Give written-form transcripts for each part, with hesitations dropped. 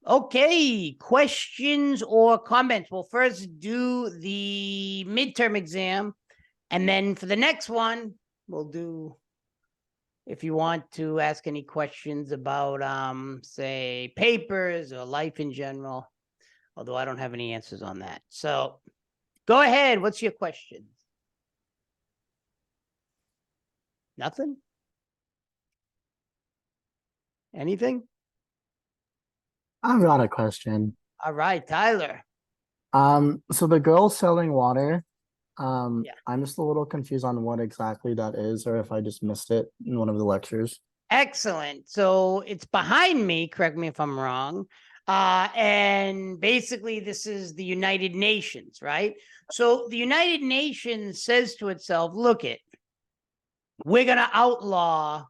Okay, questions or comments? We'll first do the midterm exam, and then for the next one, we'll do, if you want to ask any questions about, say, papers or life in general, although I don't have any answers on that. So go ahead. What's your question? Nothing? Anything? I've got a question. All right, Tyler. So the girl selling water, Yeah. I'm just a little confused on what exactly that is, or if I just missed it in one of the lectures. Excellent. So it's behind me, correct me if I'm wrong. And basically, this is the United Nations, right? So the United Nations says to itself, look it, we're gonna outlaw.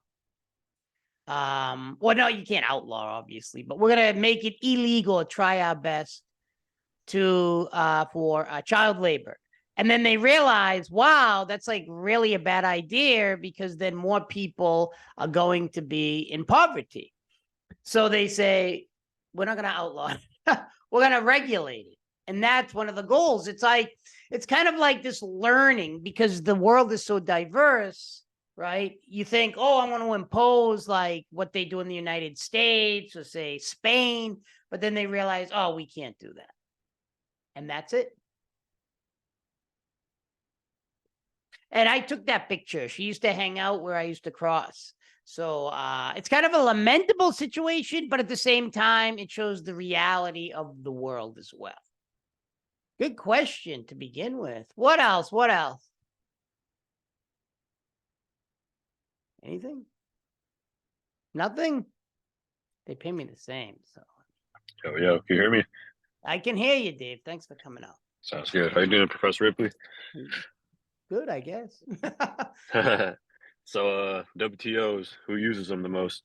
Well, no, you can't outlaw, obviously, but we're gonna make it illegal or try our best to for child labor. And then they realize, wow, that's like really a bad idea because then more people are going to be in poverty. So they say, we're not going to outlaw it. We're going to regulate it. And that's one of the goals. It's like, it's kind of like this learning because the world is so diverse, right? You think, oh, I want to impose like what they do in the United States or say Spain, but then they realize, oh, we can't do that. And that's it. And I took that picture. She used to hang out where I used to cross. So it's kind of a lamentable situation, but at the same time, it shows the reality of the world as well. Good question to begin with. What else? What else? Anything? Nothing? They pay me the same. So. Oh, yeah. Can you hear me? I can hear you, Dave. Thanks for coming out. Sounds good. How you doing, Professor Ripley? Good, I guess. So, WTOs, who uses them the most?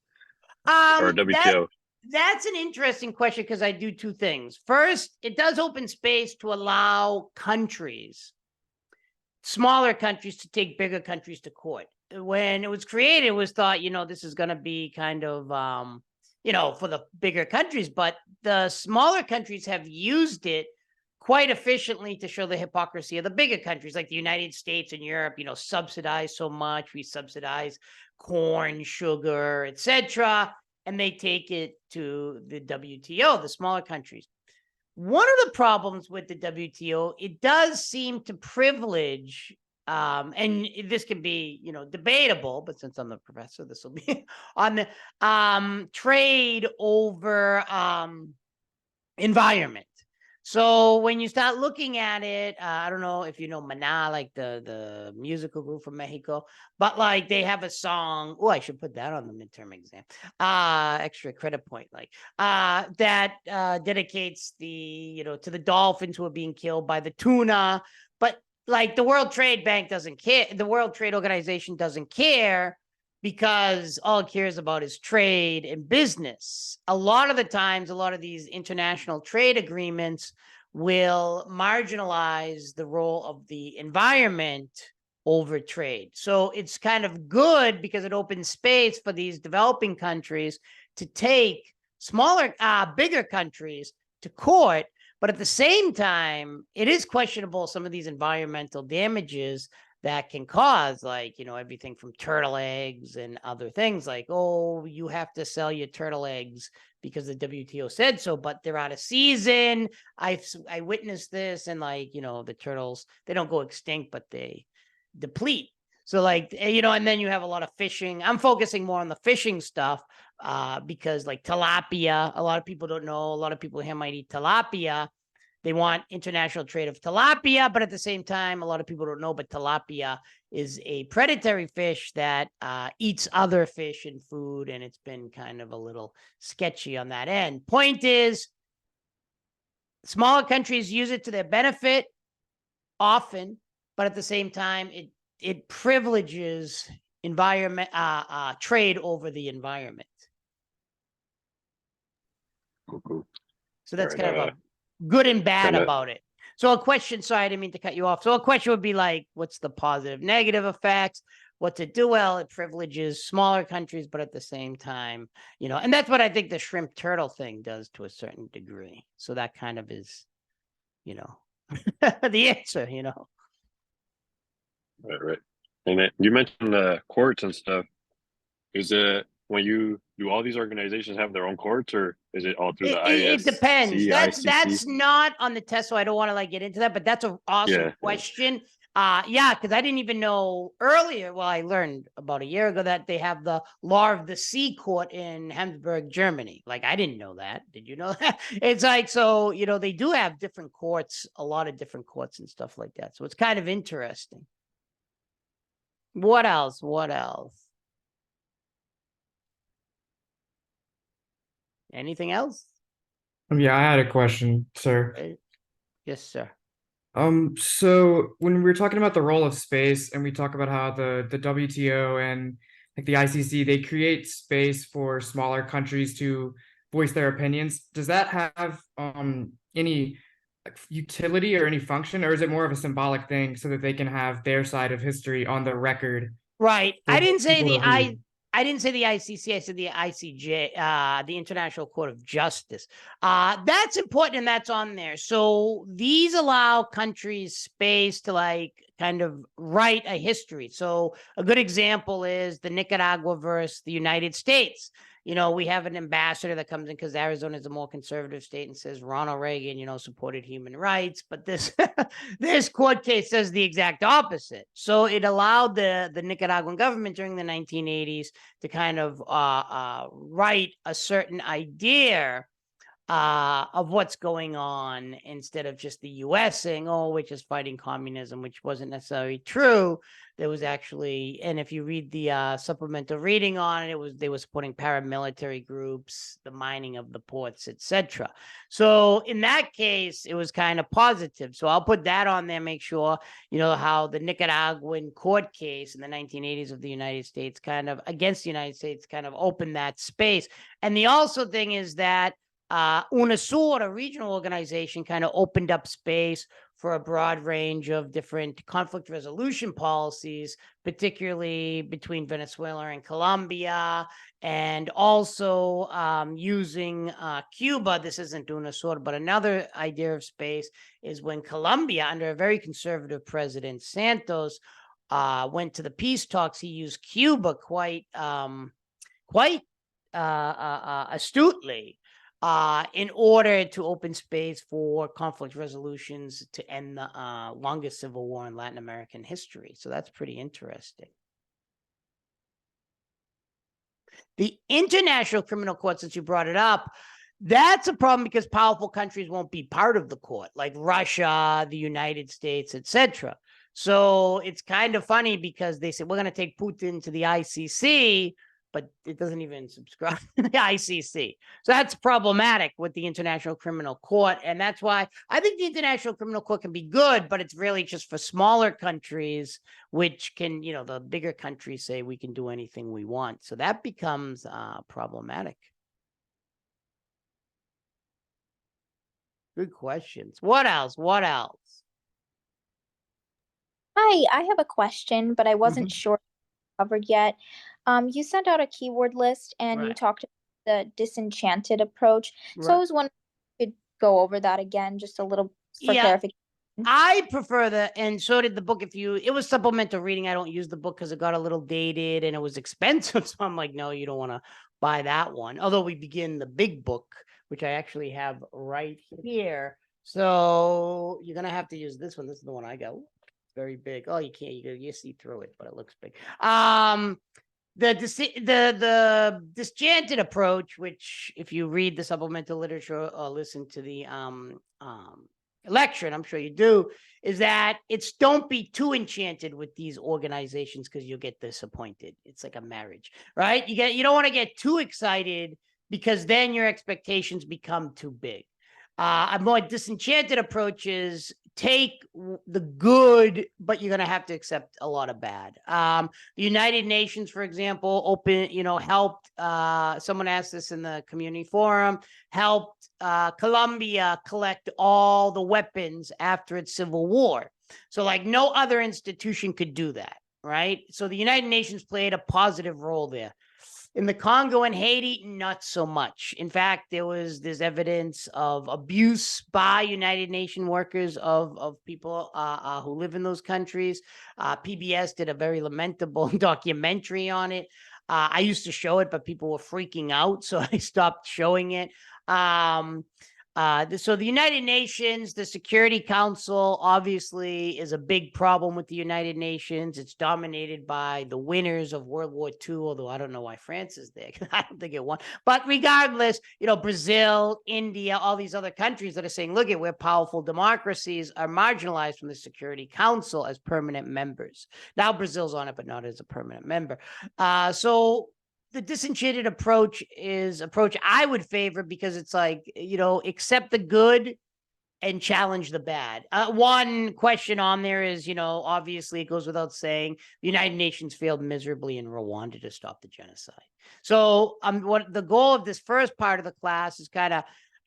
That, Or WTO? that's an interesting question because I do two things. First, it does open space to allow countries, smaller countries, to take bigger countries to court. When it was created, it was thought, this is going to be kind of, for the bigger countries, but the smaller countries have used it quite efficiently to show the hypocrisy of the bigger countries like the United States and Europe, subsidize so much. We subsidize corn, sugar, etc. And they take it to the WTO, the smaller countries. One of the problems with the WTO, it does seem to privilege, and this can be, debatable, but since I'm the professor, this will be on the trade over environment. So when you start looking at it, I don't know if you know Maná, like the musical group from Mexico, but like they have a song. Oh, I should put that on the midterm exam. Extra credit point, like that dedicates the to the dolphins who are being killed by the tuna. But like the World Trade Bank doesn't care. The World Trade Organization doesn't care because all it cares about is trade and business. A lot of the times, a lot of these international trade agreements will marginalize the role of the environment over trade. So it's kind of good because it opens space for these developing countries to take smaller, bigger countries to court. But at the same time, it is questionable some of these environmental damages that can cause, like, everything from turtle eggs and other things like, oh, you have to sell your turtle eggs because the WTO said so, but they're out of season. I witnessed this, and like, the turtles, they don't go extinct, but they deplete. So like, and then you have a lot of fishing. I'm focusing more on the fishing stuff because like tilapia, a lot of people don't know. A lot of people here might eat tilapia. They want international trade of tilapia, but at the same time, a lot of people don't know, but tilapia is a predatory fish that eats other fish and food, and it's been kind of a little sketchy on that end. Point is, smaller countries use it to their benefit often, but at the same time, it privileges environment trade over the environment. Cool. So that's kind of a good and bad about it. So a question, sorry, I didn't mean to cut you off. So a question would be like, what's the positive, negative effects? what's it do? Well, it privileges smaller countries, but at the same time, and that's what I think the shrimp turtle thing does to a certain degree. So that kind of is, the answer, Right, right. And you mentioned courts and stuff. Is it when you do all these organizations have their own courts, or is it all through the It depends. ISC, That's ICC? not on the test, so I don't want to get into that. But that's an awesome Yeah, question. Yeah, because I didn't even know earlier. Well, I learned about a year ago that they have the Law of the Sea court in Hamburg, Germany. Like I didn't know that. Did you know that? It's like so. They do have different courts, a lot of different courts and stuff like that. So it's kind of interesting. What else? What else? Anything else? Yeah, I had a question, sir. Yes, sir. So when we're talking about the role of space and we talk about how the WTO and like the ICC, they create space for smaller countries to voice their opinions, does that have any like, utility or any function, or is it more of a symbolic thing so that they can have their side of history on the record Right. for I didn't say people the to read? I didn't say the ICC. I said the ICJ, the International Court of Justice. That's important, and that's on there. So these allow countries space to kind of write a history. So a good example is the Nicaragua versus the United States. We have an ambassador that comes in because Arizona is a more conservative state and says Ronald Reagan, supported human rights. But this this court case says the exact opposite. So it allowed the Nicaraguan government during the 1980s to kind of write a certain idea of what's going on instead of just the U.S. saying, "Oh, we're just fighting communism," which wasn't necessarily true. There was actually, and if you read the supplemental reading on it, they were supporting paramilitary groups, the mining of the ports, etc. So in that case, it was kind of positive. So I'll put that on there. Make sure how the Nicaraguan court case in the 1980s of the United States kind of against the United States kind of opened that space. And the also thing is that UNASUR, a regional organization, kind of opened up space for a broad range of different conflict resolution policies, particularly between Venezuela and Colombia, and also using Cuba. This isn't UNASUR, but another idea of space is when Colombia, under a very conservative president, Santos, went to the peace talks, he used Cuba quite astutely in order to open space for conflict resolutions to end the longest civil war in Latin American history. So that's pretty interesting. The International Criminal Court, since you brought it up, that's a problem because powerful countries won't be part of the court, like Russia, the United States, etc. So it's kind of funny because they said, we're going to take Putin to the ICC, but it doesn't even subscribe to the ICC. So that's problematic with the International Criminal Court. And that's why I think the International Criminal Court can be good, but it's really just for smaller countries, which can, the bigger countries say we can do anything we want. So that becomes problematic. Good questions. What else? What else? Hi, I have a question, but I wasn't sure covered yet. You sent out a keyword list and you talked about the disenchanted approach. So I was wondering if you could go over that again, just a little for clarification. I prefer and so did the book. It was supplemental reading. I don't use the book because it got a little dated and it was expensive. So I'm like, no, you don't want to buy that one. Although we begin the big book, which I actually have right here. So you're going to have to use this one. This is the one I got. Ooh, very big. Oh, you can't, you see through it, but it looks big. The disjointed approach, which if you read the supplemental literature or listen to the lecture, and I'm sure you do, is that it's don't be too enchanted with these organizations because you'll get disappointed. It's like a marriage, right? You don't want to get too excited because then your expectations become too big. A more disenchanted approach is take the good, but you're going to have to accept a lot of bad. The United Nations, for example, helped, someone asked this in the community forum, helped Colombia collect all the weapons after its civil war. So like no other institution could do that. right? So the United Nations played a positive role there. In the Congo and Haiti, not so much. In fact, there's evidence of abuse by United Nations workers of people who live in those countries. PBS did a very lamentable documentary on it. I used to show it, but people were freaking out, so I stopped showing it. So the United Nations, the Security Council, obviously is a big problem with the United Nations. It's dominated by the winners of World War II, although I don't know why France is there. I don't think it won. But regardless, Brazil, India, all these other countries that are saying, look, we're powerful democracies, are marginalized from the Security Council as permanent members. Now Brazil's on it, but not as a permanent member. So the disenchanted approach is approach I would favor, because it's like, accept the good and challenge the bad. One question on there is, obviously it goes without saying, the United Nations failed miserably in Rwanda to stop the genocide. So what the goal of this first part of the class is kind of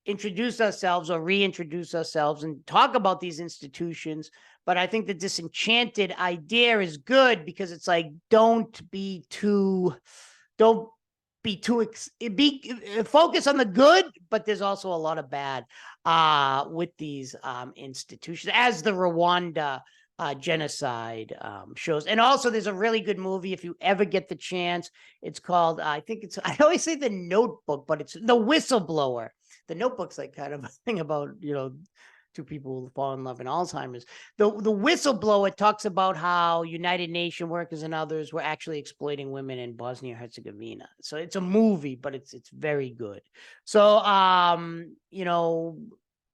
introduce ourselves or reintroduce ourselves and talk about these institutions. But I think the disenchanted idea is good, because it's like, don't be too focus on the good, but there's also a lot of bad with these institutions, as the Rwanda genocide shows. And also there's a really good movie, if you ever get the chance. It's called, I always say The Notebook, but it's The Whistleblower. The Notebook's like kind of a thing about, two people who fall in love in Alzheimer's. The Whistleblower talks about how United Nations workers and others were actually exploiting women in Bosnia Herzegovina. So it's a movie, but it's very good. So I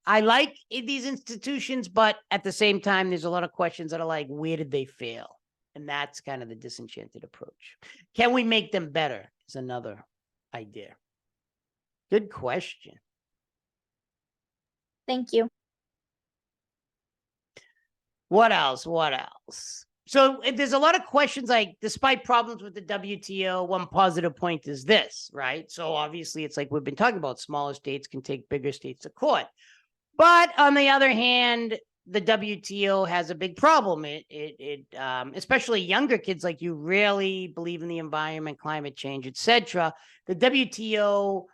like these institutions, but at the same time, there's a lot of questions that are like, where did they fail? And that's kind of the disenchanted approach. Can we make them better? Is another idea. Good question. Thank you. What else? So there's a lot of questions, like, despite problems with the WTO, one positive point is this, right? So obviously it's like we've been talking about, smaller states can take bigger states to court. But on the other hand, the WTO has a big problem. It especially younger kids like you really believe in the environment, climate change, etc. The WTO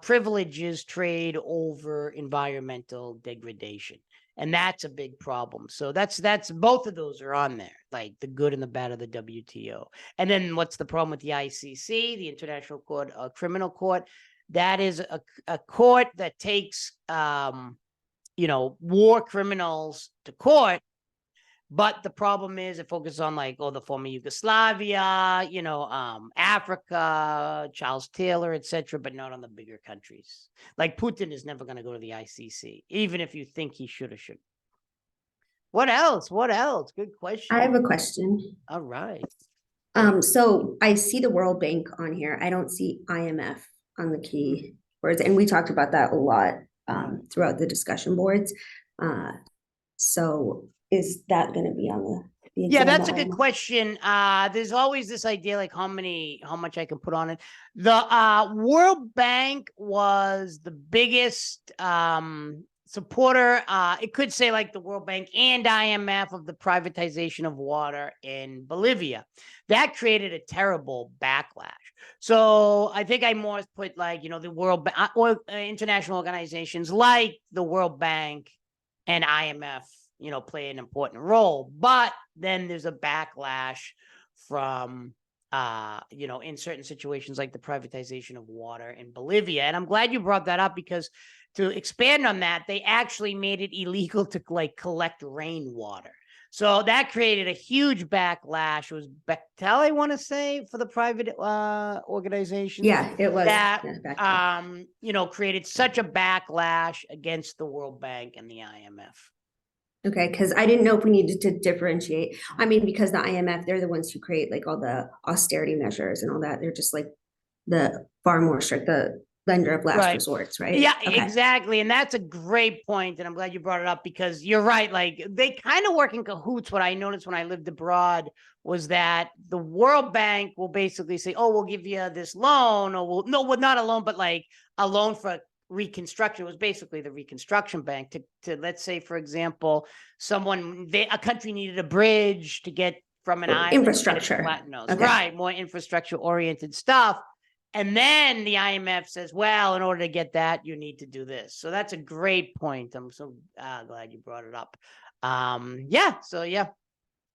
privileges trade over environmental degradation. And that's a big problem. So that's both of those are on there, like the good and the bad of the WTO. And then what's the problem with the ICC, the International Court, Criminal Court? That is a court that takes, war criminals to court. But the problem is it focuses on the former Yugoslavia, Africa, Charles Taylor, etc., but not on the bigger countries. Like Putin is never going to go to the ICC, even if you think he should or shouldn't. What else? Good question. I have a question. All right. So I see the World Bank on here. I don't see IMF on the key words, and we talked about that a lot throughout the discussion boards. So is that going to be on the yeah, that's a good question. There's always this idea, like how much I can put on it. The World Bank was the biggest supporter. It could say like the World Bank and IMF of the privatization of water in Bolivia. That created a terrible backlash. So I think I more put like, the World Bank or international organizations like the World Bank and IMF, play an important role. But then there's a backlash from, in certain situations like the privatization of water in Bolivia. And I'm glad you brought that up, because to expand on that, they actually made it illegal to collect rainwater. So that created a huge backlash. It was Bechtel, I want to say, for the private organization. Yeah, it was. That, created such a backlash against the World Bank and the IMF. Okay, because I didn't know if we needed to differentiate. I mean, because the IMF, they're the ones who create like all the austerity measures and all that. They're just like the far more strict, the lender of last resorts, right? Yeah, okay. Exactly. And that's a great point. And I'm glad you brought it up, because you're right. Like they kind of work in cahoots. What I noticed when I lived abroad was that the World Bank will basically say, oh, we'll give you this loan, or not a loan, but like a loan for reconstruction. It was basically the reconstruction bank to let's say, for example, a country needed a bridge to get from an Or island. infrastructure. Platinos. Okay. Right, more infrastructure oriented stuff. And then the IMF says, well, in order to get that, you need to do this. So that's a great point. I'm so glad you brought it up. Yeah,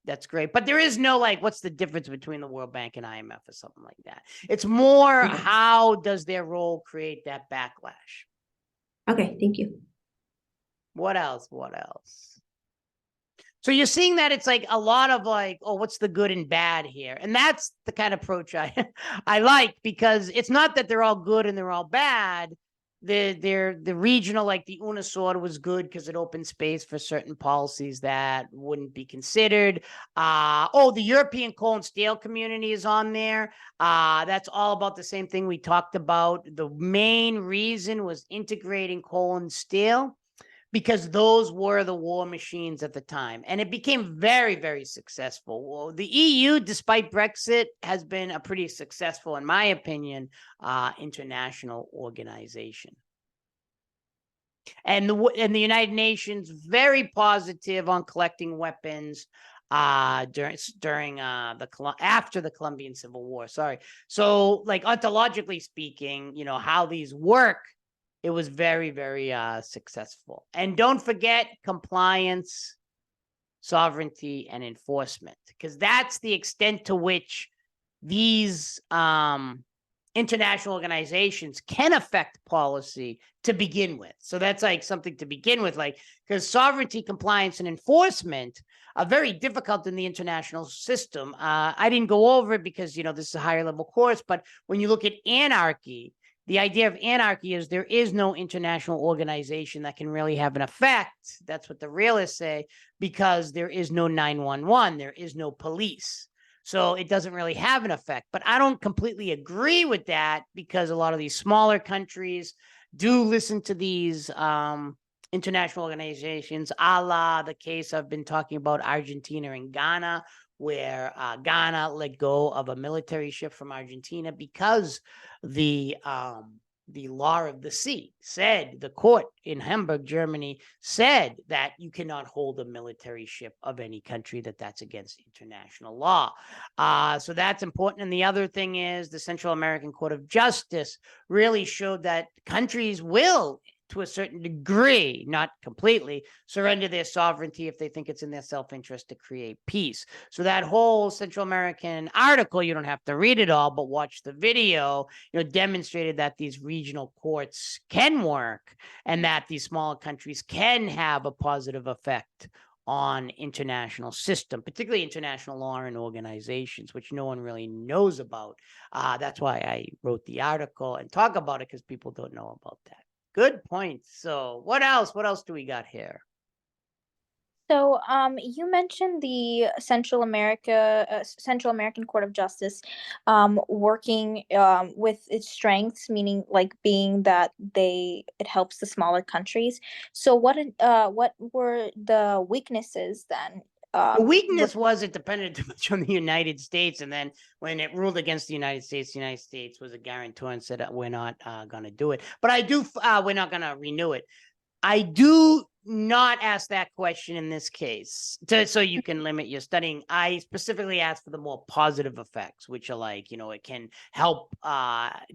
that's great. But there is no like, what's the difference between the World Bank and IMF or something like that? It's more Okay. how does their role create that backlash? Okay, thank you. What else? So you're seeing that it's like a lot of like, oh, what's the good and bad here? And that's the kind of approach I I like, because it's not that they're all good and they're all bad. The regional, like the UNISOR was good because it opened space for certain policies that wouldn't be considered. The European coal and steel community is on there. That's all about the same thing we talked about. The main reason was integrating coal and steel, because those were the war machines at the time. And it became very, very successful. Well, the EU, despite Brexit, has been a pretty successful, in my opinion, international organization. And the United Nations, very positive on collecting weapons during after the Colombian Civil War. Sorry. So, like, ontologically speaking, you know, how these work, it was very, very successful. And don't forget compliance, sovereignty, and enforcement, because that's the extent to which these international organizations can affect policy to begin with. So that's like something to begin with, like, because sovereignty, compliance, and enforcement are very difficult in the international system. I didn't go over it because, you know, this is a higher level course, but when you look at anarchy, the idea of anarchy is there is no international organization that can really have an effect. That's what the realists say, because there is no 911, there is no police. So it doesn't really have an effect. But I don't completely agree with that, because a lot of these smaller countries do listen to these international organizations, a la the case I've been talking about, Argentina and Ghana, where Ghana let go of a military ship from Argentina because the law of the sea said, the court in Hamburg, Germany, said that you cannot hold a military ship of any country, that's against international law. So that's important. And the other thing is the Central American Court of Justice really showed that countries will, to a certain degree, not completely, surrender their sovereignty if they think it's in their self-interest to create peace. So that whole Central American article, you don't have to read it all, but watch the video, you know, demonstrated that these regional courts can work and that these smaller countries can have a positive effect on international system, particularly international law and organizations, which no one really knows about. That's why I wrote the article and talk about it, because people don't know about that. Good point. So what else? What else do we got here? So, you mentioned the Central American Court of Justice, working with its strengths, meaning like being that it helps the smaller countries. So, what were the weaknesses then? The weakness was it depended too much on the United States, and then when it ruled against the United States was a guarantor and said we're not going to do it. But we're not going to renew it. I do not ask that question in this case, so you can limit your studying. I specifically asked for the more positive effects, which are like, you know, it can help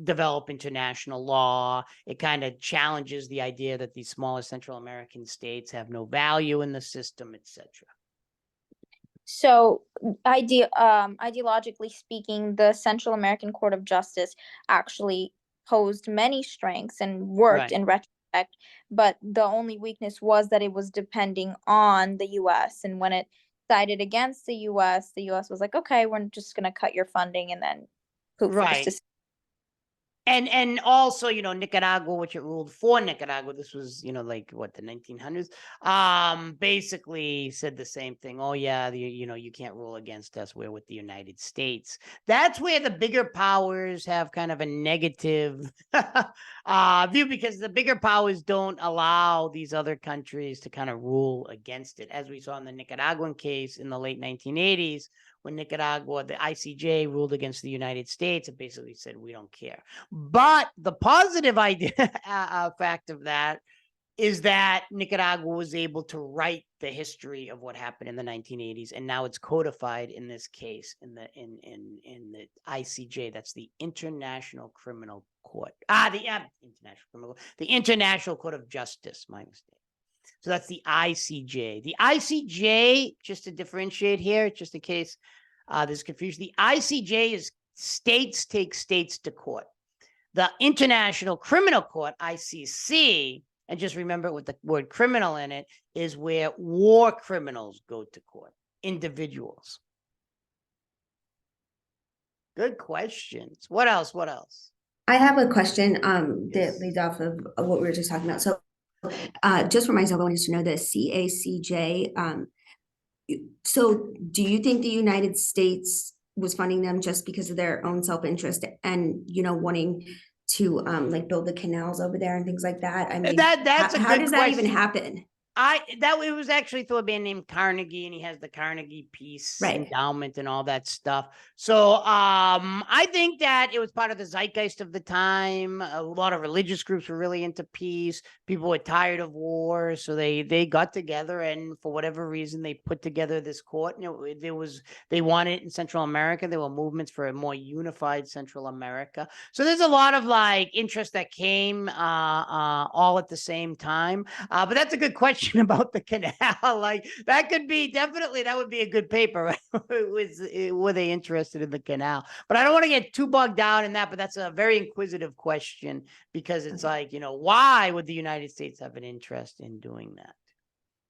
develop international law. It kind of challenges the idea that these smaller Central American states have no value in the system, etc. So, ideologically speaking, the Central American Court of Justice actually posed many strengths and worked in retrospect, but the only weakness was that it was depending on the U.S. And when it sided against the U.S. Was like, okay, we're just going to cut your funding, and then poof. Right. And also, you know, Nicaragua, which it ruled for Nicaragua, this was, you know, like what, the 1900s, basically said the same thing. Oh yeah, you know, you can't rule against us. We're with the United States. That's where the bigger powers have kind of a negative view, because the bigger powers don't allow these other countries to kind of rule against it, as we saw in the Nicaraguan case in the late 1980s. When Nicaragua, the ICJ ruled against the United States, it basically said, we don't care. But the positive idea fact of that is that Nicaragua was able to write the history of what happened in the 1980s, and now it's codified in this case in the ICJ. That's the International Criminal Court. The International Court of Justice. My mistake. So that's the ICJ. The ICJ, just to differentiate here, just in case there's confusion, the ICJ is states take states to court. The International Criminal Court, ICC, and just remember with the word criminal in it, is where war criminals go to court, individuals. Good questions. What else? What else? I have a question Yes. that leads off of what we were just talking about. So just for myself, I wanted to know the CACJ. So do you think the United States was funding them just because of their own self-interest and, you know, wanting to like build the canals over there and things like that? I mean, that's how does that even happen? It was actually through a man named Carnegie, and he has the Carnegie Peace Endowment and all that stuff. So I think that it was part of the zeitgeist of the time. A lot of religious groups were really into peace. People were tired of war, so they got together, and for whatever reason, they put together this court. You know, they wanted it in Central America. There were movements for a more unified Central America. So there's a lot of like interest that came all at the same time. But that's a good question about the canal. Like that could be definitely, that would be a good paper. Right? Were they interested in the canal? But I don't want to get too bogged down in that, but that's a very inquisitive question, because it's like, you know, why would the United States have an interest in doing that?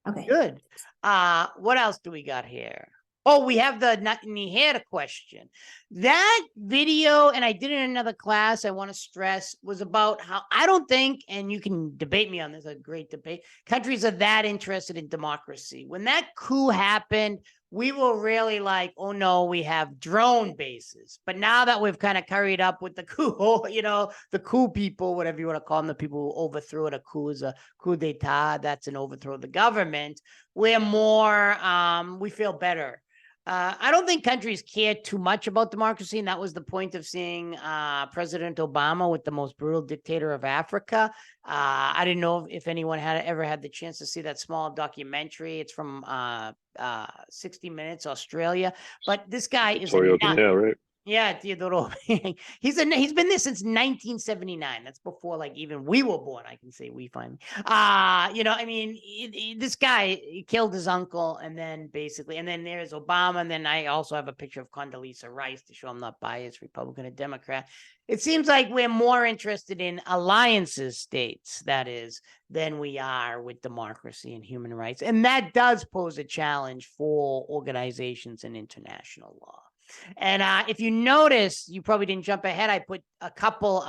Okay. Good. What else do we got here? Oh, we have the Nihera question. That video, and I did it in another class, I want to stress, was about how I don't think, and you can debate me on this, a great debate, countries are that interested in democracy. When that coup happened, we were really like, oh no, we have drone bases. But now that we've kind of carried up with the coup, you know, the coup people, whatever you want to call them, the people who overthrew it, a coup is a coup d'etat, that's an overthrow of the government. We're more, we feel better. I don't think countries care too much about democracy, and that was the point of seeing President Obama with the most brutal dictator of Africa. I didn't know if anyone had ever had the chance to see that small documentary. It's from 60 Minutes, Australia. But this guy is a nut. Yeah, right. Yeah, Theodoro. He's been there since 1979. That's before like even we were born. I can say we finally. You know, I mean, this guy killed his uncle, and then there's Obama, and then I also have a picture of Condoleezza Rice to show I'm not biased, Republican or Democrat. It seems like we're more interested in alliances, states, that is, than we are with democracy and human rights, and that does pose a challenge for organizations and international law. And if you notice, you probably didn't jump ahead. I put a couple,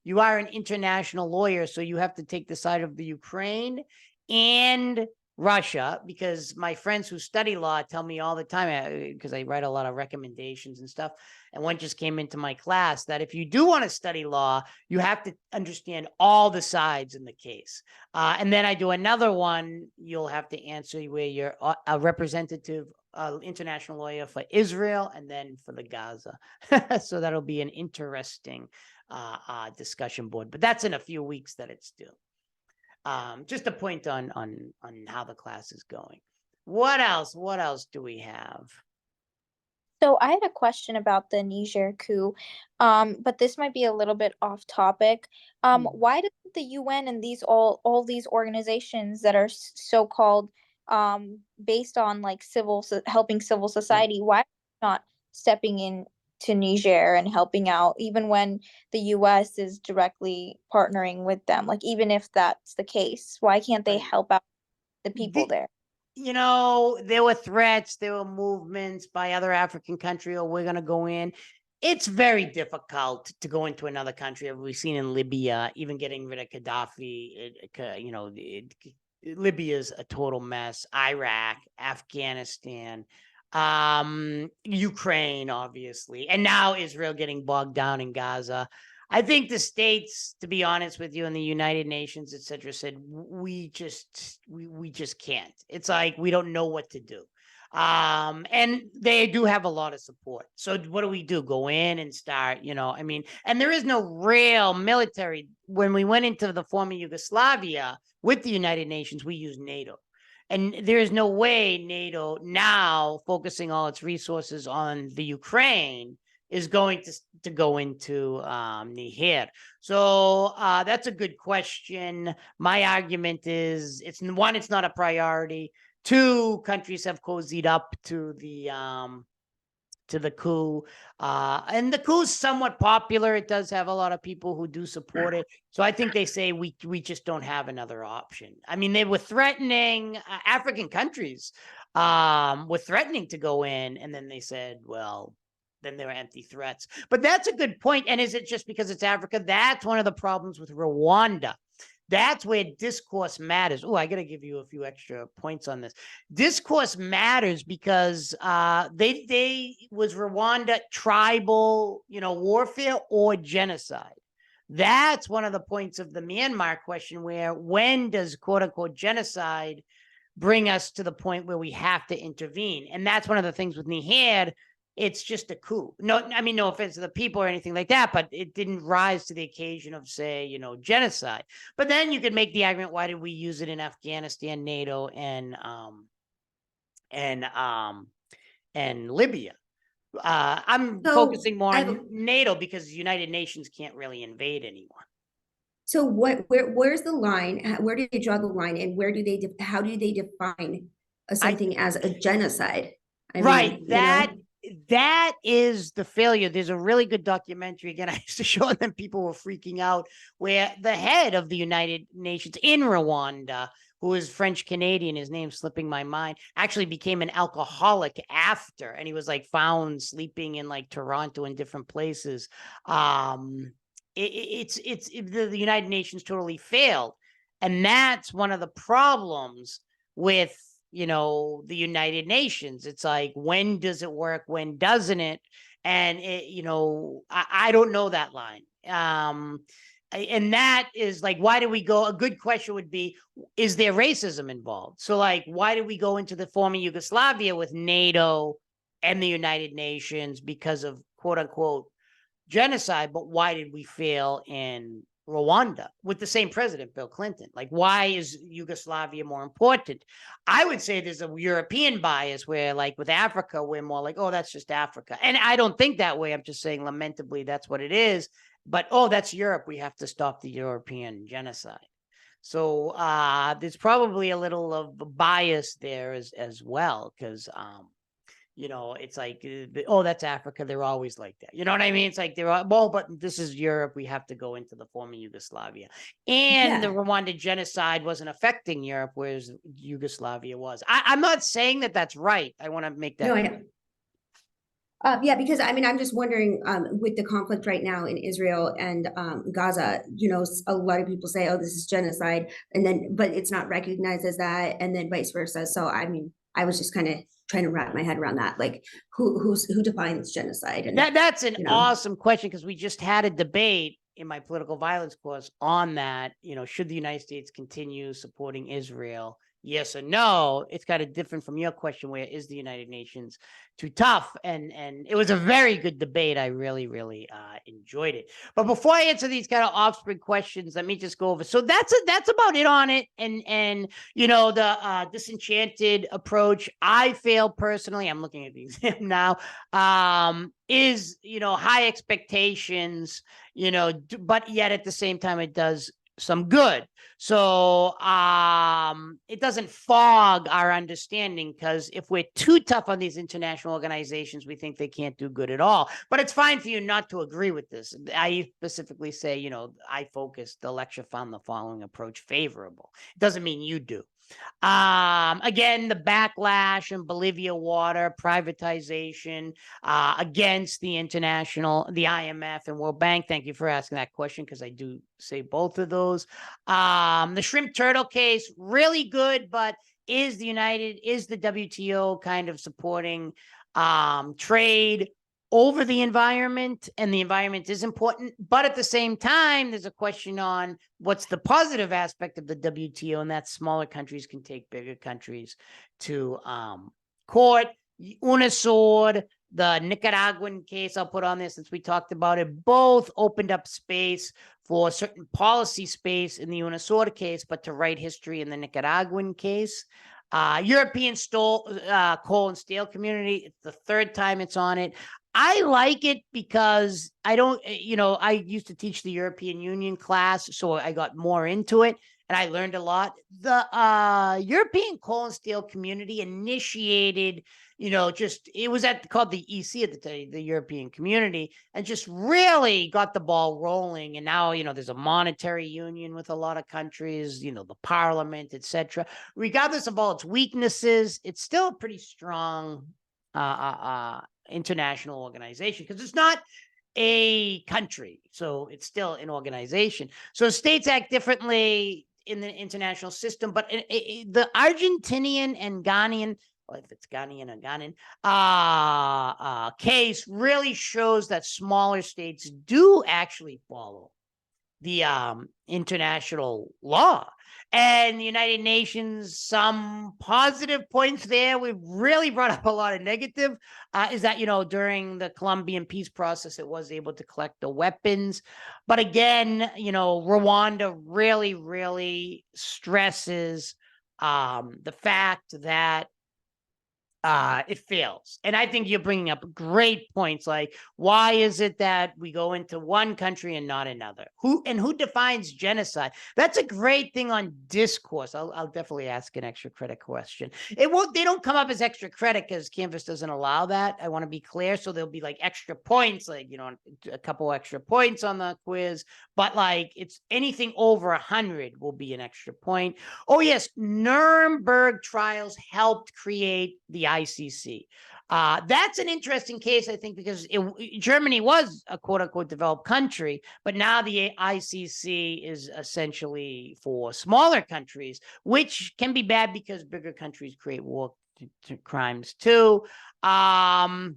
you are an international lawyer, so you have to take the side of the Ukraine and Russia, because my friends who study law tell me all the time, because I write a lot of recommendations and stuff. And one just came into my class that if you do want to study law, you have to understand all the sides in the case. And then I do another one, you'll have to answer where you're a representative international lawyer for Israel and then for the Gaza. So that'll be an interesting discussion board, but that's in a few weeks that it's due. Just a point on how the class is going. What else? What else do we have? So I had a question about the Niger coup, but this might be a little bit off topic. Why doesn't the UN and all these organizations that are so-called based on like helping civil society, why not stepping in to Niger and helping out, even when the US is directly partnering with them? Like, even if that's the case, why can't they help out the people there? You know, there were threats, there were movements by other African countries, we're going to go in. It's very difficult to go into another country. We've seen in Libya, even getting rid of Gaddafi, Libya's a total mess. Iraq, Afghanistan, Ukraine, obviously, and now Israel getting bogged down in Gaza. I think the states, to be honest with you, and the United Nations, etc., said we just can't. It's like we don't know what to do. And they do have a lot of support. So what do? Go in and start, I mean, and there is no real military. When we went into the former Yugoslavia with the United Nations, we used NATO. And there is no way NATO now, focusing all its resources on the Ukraine, is going to go into Niger. So that's a good question. My argument is, it's not a priority. Two, countries have cozied up to the coup. And the coup is somewhat popular. It does have a lot of people who do support it. So I think they say we just don't have another option. I mean, they were threatening African countries were threatening to go in, and then they said, well, then there were empty threats. But that's a good point. And is it just because it's Africa? That's one of the problems with Rwanda. That's where discourse matters. Oh, I got to give you a few extra points on this. Discourse matters because was Rwanda tribal, warfare or genocide? That's one of the points of the Myanmar question, where when does quote unquote genocide bring us to the point where we have to intervene? And that's one of the things with Niger. It's just a coup. No, I mean, no offense to the people or anything like that, but it didn't rise to the occasion of, say, genocide. But then you could make the argument, why did we use it in Afghanistan, NATO, and Libya? I'm focusing more on NATO because the United Nations can't really invade anyone. So where's the line? Where do they draw the line, and how do they define something as a genocide? Right. That is the failure. There's a really good documentary, again, I used to show them, people were freaking out, where the head of the United Nations in Rwanda, who is French Canadian, his name's slipping my mind, actually became an alcoholic after, and he was like found sleeping in like Toronto and different places. The United Nations totally failed, and that's one of the problems with the United Nations. It's like, when does it work? When doesn't it? And I don't know that line. And that is like, why do we go? A good question would be, is there racism involved? So like, why did we go into the former Yugoslavia with NATO and the United Nations? Because of quote unquote genocide. But why did we fail in Rwanda with the same president, Bill Clinton? Like, why is Yugoslavia more important? I would say there's a European bias where, like with Africa, we're more like, oh, that's just Africa. And I don't think that way. I'm just saying, lamentably, that's what it is. But, oh, that's Europe. We have to stop the European genocide. So there's probably a little of bias there as well, because it's like, oh, that's Africa. They're always like that. You know what I mean? It's like but this is Europe. We have to go into the former Yugoslavia. And the Rwanda genocide wasn't affecting Europe, whereas Yugoslavia was. I'm not saying that that's right. I want to make that. No, I know. Because I'm just wondering, with the conflict right now in Israel and Gaza, a lot of people say, oh, this is genocide, but it's not recognized as that, and then vice versa. So I was just kind of trying to wrap my head around that, like who defines genocide? And that's an awesome question, because we just had a debate in my political violence course on that. Should the United States continue supporting Israel? Yes or no? It's kind of different from your question, where is the United Nations too tough? And it was a very good debate. I really, really enjoyed it. But before I answer these kind of offspring questions, let me just go over. So that's about it on it. And the disenchanted approach, I fail personally. I'm looking at the exam now. Is high expectations, but yet at the same time it does some good. So it doesn't fog our understanding, because if we're too tough on these international organizations, we think they can't do good at all. But it's fine for you not to agree with this. I specifically say, I focused, the lecture found the following approach favorable. It doesn't mean you do. Again, the backlash in Bolivia water, privatization, against the IMF and World Bank. Thank you for asking that question, because I do say both of those. The shrimp turtle case, really good, but is the WTO kind of supporting trade over the environment? And the environment is important, but at the same time, there's a question on what's the positive aspect of the WTO, and that smaller countries can take bigger countries to court, UNASUR, the Nicaraguan case I'll put on there since we talked about it, both opened up space for certain policy space in the UNASUR case, but to write history in the Nicaraguan case. European coal and steel community, it's the third time it's on it. I like it because I don't, I used to teach the European Union class, so I got more into it and I learned a lot. The European coal and steel community initiated, it was called the EC at the time, the European community, and just really got the ball rolling. And now, there's a monetary union with a lot of countries, the parliament, etc. Regardless of all its weaknesses, it's still a pretty strong international organization because it's not a country, so it's still an organization. So states act differently in the international system, but the Argentinian and Ghanaian, well, if it's Ghanaian or Ghanaian, case really shows that smaller states do actually follow the international law. And the United Nations, some positive points there. We've really brought up a lot of negative, is that, during the Colombian peace process, it was able to collect the weapons. But again, Rwanda really, really stresses the fact that it fails. And I think you're bringing up great points. Like, why is it that we go into one country and not another? Who defines genocide? That's a great thing on discourse. I'll definitely ask an extra credit question. They don't come up as extra credit because Canvas doesn't allow that. I want to be clear. So there'll be like extra points, like, a couple extra points on the quiz, but like it's anything over 100 will be an extra point. Oh yes. Nuremberg trials helped create the ICC. That's an interesting case, I think, because Germany was a quote unquote developed country, but now the ICC is essentially for smaller countries, which can be bad because bigger countries create war crimes too. Again,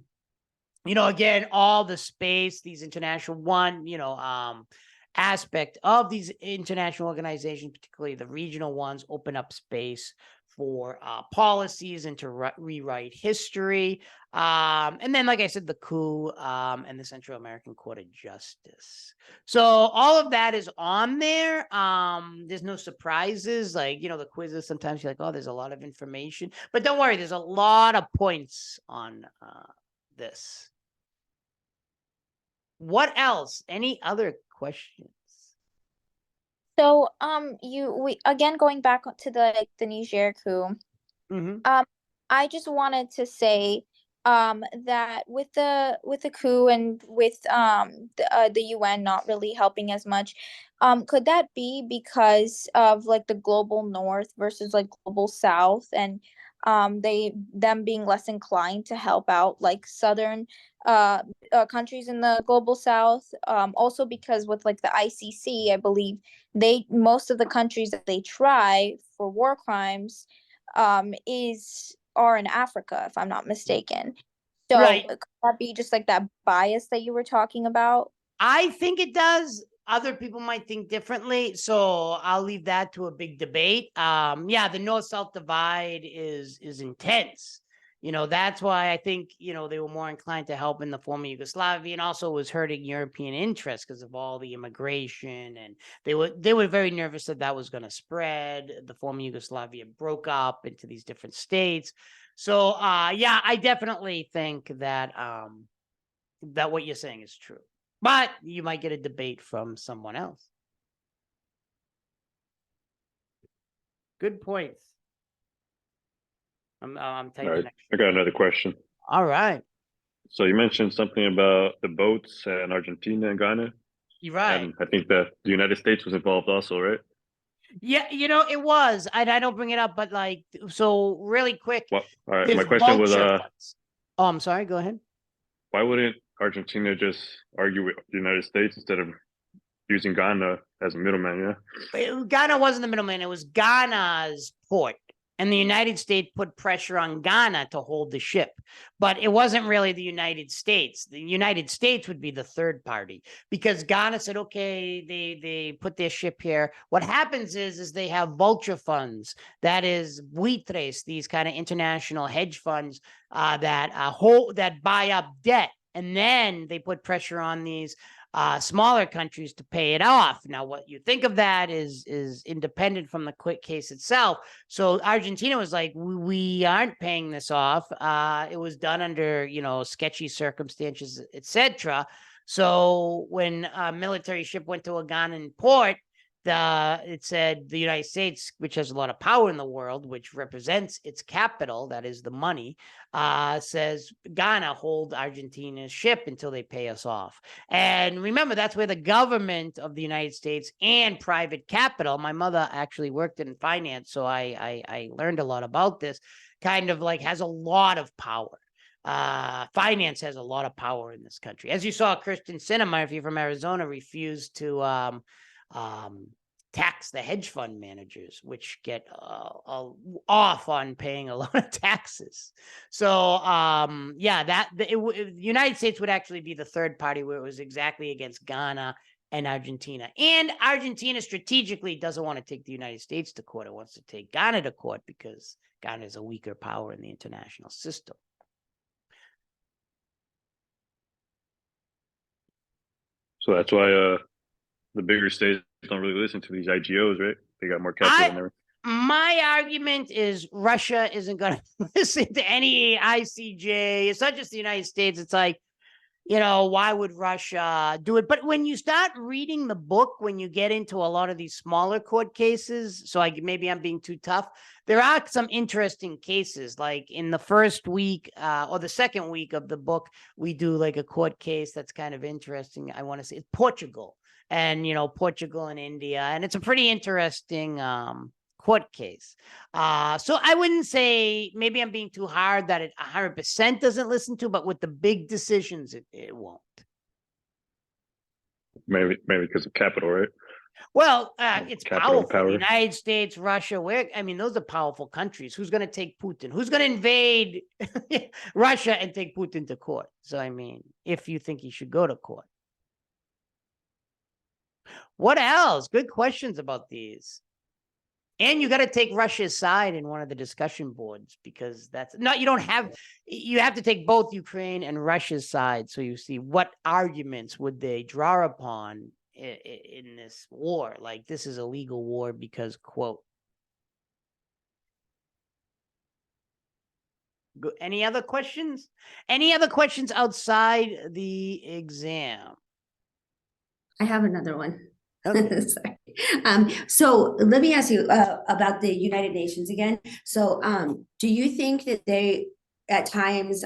all the space, these international aspect of these international organizations, particularly the regional ones, open up space for policies and to rewrite history. And then, like I said, the coup and the Central American Court of Justice. So all of that is on there. There's no surprises. Like, the quizzes, sometimes you're like, oh, there's a lot of information. But don't worry, there's a lot of points on this. What else? Any other questions? So, we again going back to the Niger coup. Mm-hmm. I just wanted to say, that with the coup and with the UN not really helping as much, could that be because of like the global North versus like global South, and them being less inclined to help out like southern countries in the global South? Also because with like the ICC, I believe most of the countries that they try for war crimes are in Africa, if I'm not mistaken. So right. Could that be just like that bias that you were talking about? I think it does. Other people might think differently, so I'll leave that to a big debate. The North-South divide is intense. That's why I think, they were more inclined to help in the former Yugoslavia, and also was hurting European interests because of all the immigration. And they were very nervous that was going to spread. The former Yugoslavia broke up into these different states. So, I definitely think that, that what you're saying is true, but you might get a debate from someone else. Good points. I'm typing. All right, I got another question. All right. So you mentioned something about the boats in Argentina and Ghana. You're right. And I think that the United States was involved also, right? Yeah, it was. I don't bring it up, but like, so really quick. Well, all right. My question was, oh, I'm sorry. Go ahead. Why wouldn't Argentina just argue with the United States instead of using Ghana as a middleman? Yeah. Ghana wasn't the middleman. It was Ghana's port. and the United States put pressure on Ghana to hold the ship. But it wasn't really the United States. The United States would be the third party, because Ghana said, okay, they put their ship here. What happens is they have vulture funds, that is buitres, these kind of international hedge funds that buy up debt, and then they put pressure on these smaller countries to pay it off. Now, what you think of that is independent from the quick case itself. So Argentina was like, we aren't paying this off. It was done under, sketchy circumstances, etc. So when a military ship went to a Ghanaian port, it said the United States, which has a lot of power in the world, which represents its capital, that is the money, says Ghana hold Argentina's ship until they pay us off. And remember, that's where the government of the United States and private capital, my mother actually worked in finance, so I learned a lot about this, kind of like has a lot of power. Finance has a lot of power in this country. As you saw, Kristen Sinema, if you're from Arizona, refused to tax the hedge fund managers, which get off on paying a lot of taxes. So the United States would actually be the third party, where it was exactly against Ghana and Argentina. And Argentina strategically doesn't want to take the United States to court. It wants to take Ghana to court because Ghana is a weaker power in the international system. So that's why the bigger states don't really listen to these IGOs, right? They got more capital than everything. My argument is Russia isn't going to listen to any ICJ. It's not just the United States. It's like, why would Russia do it? But when you start reading the book, when you get into a lot of these smaller court cases, so maybe I'm being too tough, there are some interesting cases. Like in the first week or the second week of the book, we do like a court case that's kind of interesting. I want to say it's Portugal, and Portugal and India, and it's a pretty interesting court case. So I wouldn't say, maybe I'm being too hard, that it 100% doesn't listen to, but with the big decisions, it won't. Maybe because of capital, right? Well, it's Capital powerful. power. The United States, Russia, those are powerful countries. Who's going to take Putin? Who's going to invade Russia and take Putin to court? So, if you think he should go to court. What else? Good questions about these. And you got to take Russia's side in one of the discussion boards, because you have to take both Ukraine and Russia's side. So you see what arguments would they draw upon in this war? Like, this is a legal war because, quote. Any other questions? Any other questions outside the exam? I have another one. Okay. Sorry. So let me ask you about the United Nations again. So do you think that they at times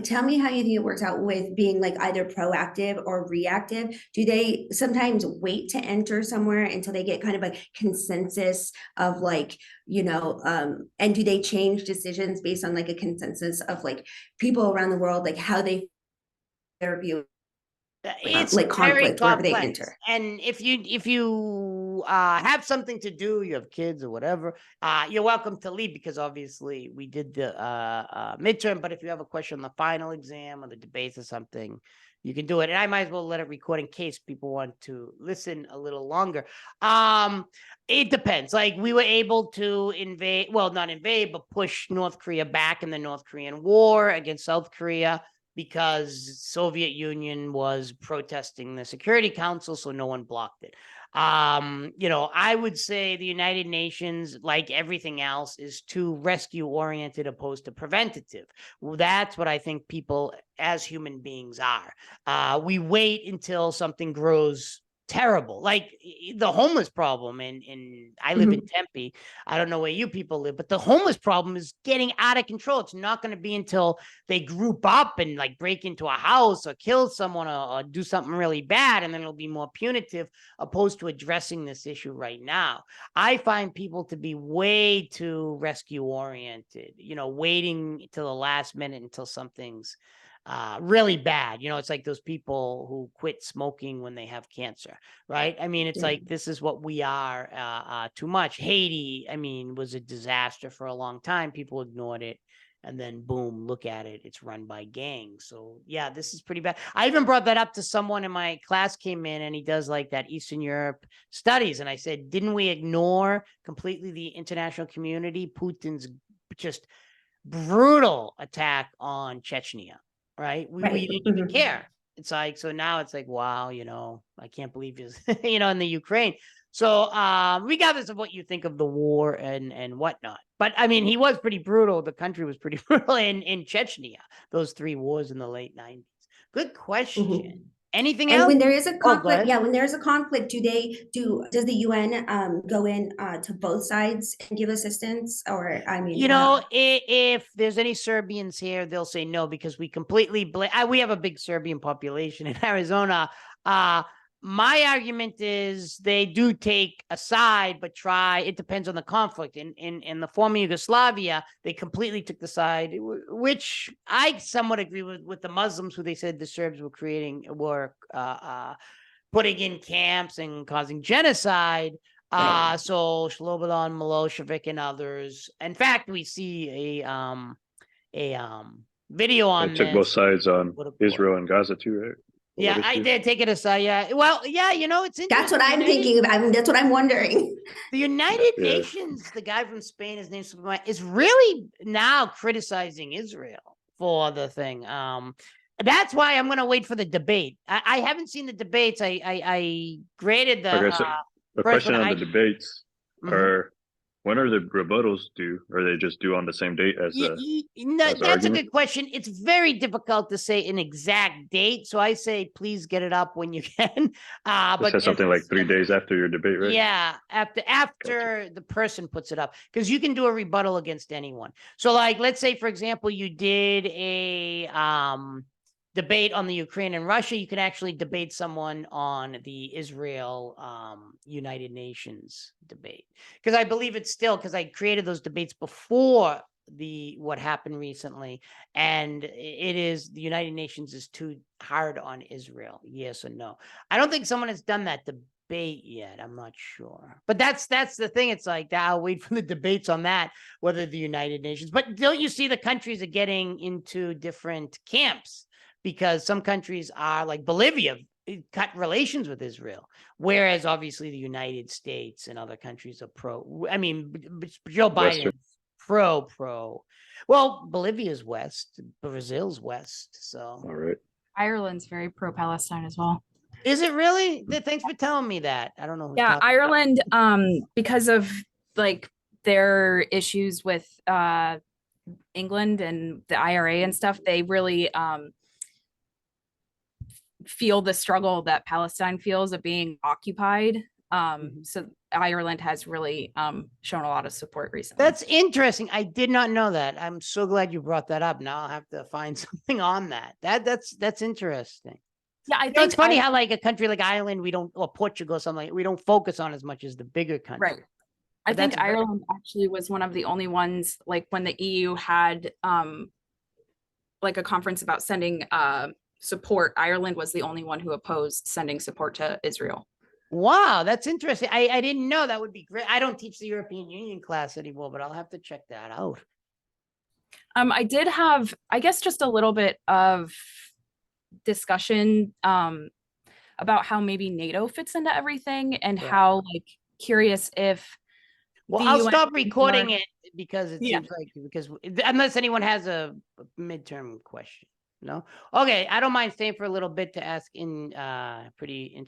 tell me how you think it works out with being like either proactive or reactive? Do they sometimes wait to enter somewhere until they get kind of a consensus of like, and do they change decisions based on like a consensus of like people around the world, like how their view? It's like conflict wherever they complex. enter. And if you have something to do, you have kids or whatever, you're welcome to leave, because obviously we did the midterm. But if you have a question on the final exam or the debates or something, you can do it. And I might as well let it record in case people want to listen a little longer. It depends. Like, we were able to not invade, but push North Korea back in the North Korean War against South Korea, because Soviet Union was protesting the Security Council, so no one blocked it. I would say the United Nations, like everything else, is too rescue-oriented opposed to preventative. Well, that's what I think people as human beings are. We wait until something grows terrible, like the homeless problem. And I live in Tempe. I don't know where you people live, but the homeless problem is getting out of control. It's not going to be until they group up and like break into a house or kill someone or do something really bad, and then it'll be more punitive, opposed to addressing this issue right now. I find people to be way too rescue oriented, waiting till the last minute until something's really bad. It's like those people who quit smoking when they have cancer, right? I mean, it's like, this is what we are too much. Haiti, I mean, was a disaster for a long time. People ignored it. And then boom, look at it. It's run by gangs. So yeah, this is pretty bad. I even brought that up to someone in my class came in and he does like that Eastern Europe studies. And I said, didn't we ignore completely the international community? Putin's just brutal attack on Chechnya, right? We didn't even care. It's like, so now it's like, wow, I can't believe he's, in the Ukraine. So regardless of what you think of the war and whatnot, but I mean, he was pretty brutal. The country was pretty brutal in Chechnya, those 3 wars in the late 90s. Good question. Anything else? And when there is a conflict, ahead. when there's a conflict, does the UN go in to both sides and give assistance? Or I mean, if there's any Serbians here, they'll say no because we completely we have a big Serbian population in Arizona. My argument is they do take a side, but it depends on the conflict. In the former Yugoslavia, they completely took the side, which I somewhat agree with the Muslims, who they said the Serbs were putting in camps and causing genocide. So Slobodan Milosevic and others. In fact, we see a video on They took both sides on What a boy. Israel and Gaza too, right? Yeah, I did take it aside. Yeah. Well, yeah, it's interesting. that's what I'm thinking about. I mean, that's what I'm wondering. The United Nations, the guy from Spain, his name's is really now criticizing Israel for the thing. That's why I'm going to wait for the debate. I haven't seen the debates. I graded the. Okay, so the question on the debates are, when are the rebuttals due? Are they just due on the same date as the? That's a good question. It's very difficult to say an exact date, so I say please get it up when you can. But says something like 3 days after your debate, right? Yeah, after the person puts it up, because you can do a rebuttal against anyone. So, like, let's say, for example, you did a debate on the Ukraine and Russia, you can actually debate someone on the Israel United Nations debate. Because I believe it's still, because I created those debates before what happened recently, and it is the United Nations is too hard on Israel, yes or no. I don't think someone has done that debate yet. I'm not sure, but that's the thing. It's like, I'll wait for the debates on that, whether the United Nations. But don't you see the countries are getting into different camps? Because some countries are like Bolivia cut relations with Israel, whereas obviously the United States and other countries are pro. I mean, Joe Biden pro. Well, Bolivia's west, Brazil's west. So, all right. Ireland's very pro-Palestine as well. Is it really? Thanks for telling me that. I don't know. Yeah, Ireland, because of like their issues with England and the IRA and stuff, they really feel the struggle that Palestine feels of being occupied. So Ireland has really shown a lot of support recently. That's interesting. I did not know that. I'm so glad you brought that up. Now I'll have to find something on that. That's interesting. Yeah, I think it's funny how like a country like Ireland, or Portugal, something like, we don't focus on as much as the bigger countries. Right. I think Ireland actually was one of the only ones, like when the EU had like a conference about sending support, Ireland was the only one who opposed sending support to Israel. Wow, that's interesting. I didn't know. That would be great. I don't teach the European Union class anymore, but I'll have to check that out. I did have, I guess, just a little bit of discussion about how maybe NATO fits into everything, and how, like, curious if. Well, I'll stop recording it because it seems like, unless anyone has a midterm question. No? Okay, I don't mind staying for a little bit to ask in pretty interesting.